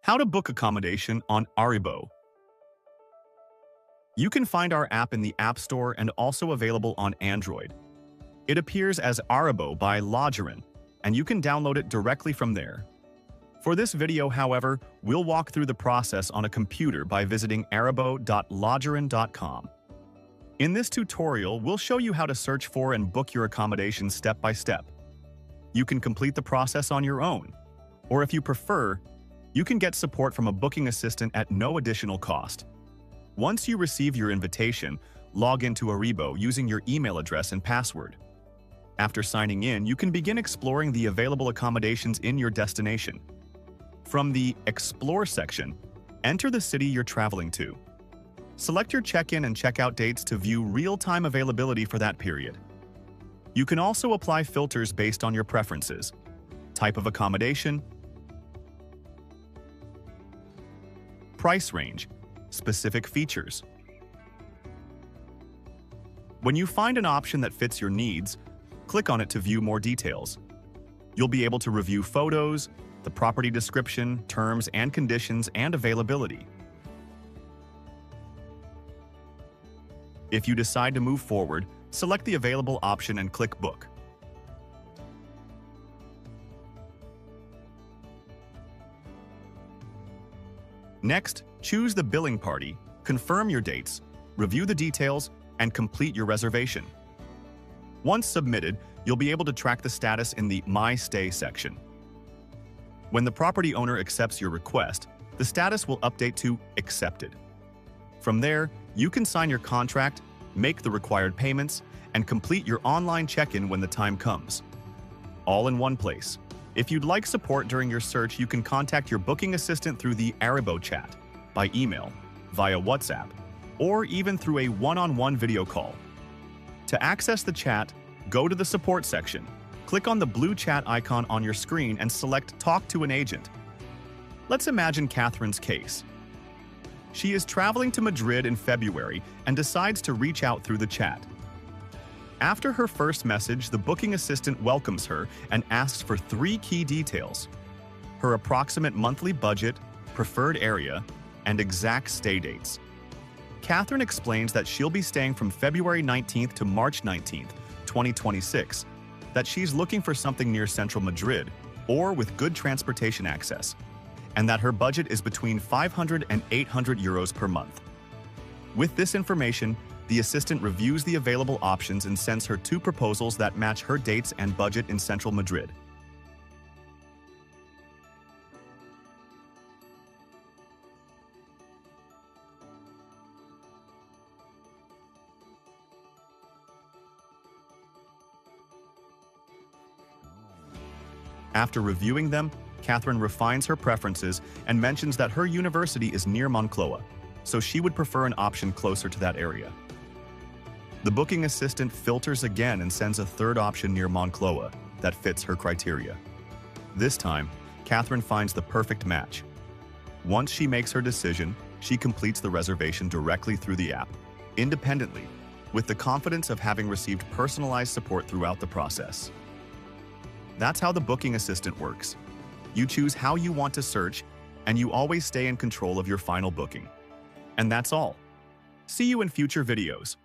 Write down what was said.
How to book accommodation on Arribo. You can find our app in the App Store and also available on Android. It appears as Arribo by Lodgerin, and you can download it directly from there. For this video, however, we'll walk through the process on a computer by visiting arribo.lodgerin.com. In this tutorial, we'll show you how to search for and book your accommodation step by step. You can complete the process on your own, or if you prefer, you can get support from a booking assistant at no additional cost. Once you receive your invitation, log into Arribo using your email address and password. After signing in, you can begin exploring the available accommodations in your destination. From the Explore section, enter the city you're traveling to. Select your check-in and check-out dates to view real-time availability for that period. You can also apply filters based on your preferences, type of accommodation, price range, specific features. When you find an option that fits your needs, click on it to view more details. You'll be able to review photos, the property description, terms and conditions, and availability. If you decide to move forward, select the available option and click Book. Next, choose the billing party, confirm your dates, review the details, and complete your reservation. Once submitted, you'll be able to track the status in the My Stay section. When the property owner accepts your request, the status will update to Accepted. From there, you can sign your contract, make the required payments, and complete your online check-in when the time comes. All in one place. If you'd like support during your search, you can contact your booking assistant through the Arribo chat, by email, via WhatsApp, or even through a one-on-one video call. To access the chat, go to the support section, click on the blue chat icon on your screen and select Talk to an Agent. Let's imagine Catherine's case. She is traveling to Madrid in February and decides to reach out through the chat. After her first message, the booking assistant welcomes her and asks for 3 key details: her approximate monthly budget, preferred area, and exact stay dates. Catherine explains that she'll be staying from February 19th to March 19th, 2026, that she's looking for something near central Madrid or with good transportation access, and that her budget is between 500 and 800 euros per month. With this information, the assistant reviews the available options and sends her 2 proposals that match her dates and budget in central Madrid. After reviewing them, Catherine refines her preferences and mentions that her university is near Moncloa, so she would prefer an option closer to that area. The booking assistant filters again and sends a 3rd option near Moncloa that fits her criteria. This time, Catherine finds the perfect match. Once she makes her decision, she completes the reservation directly through the app, independently, with the confidence of having received personalized support throughout the process. That's how the booking assistant works. You choose how you want to search, and you always stay in control of your final booking. And that's all. See you in future videos.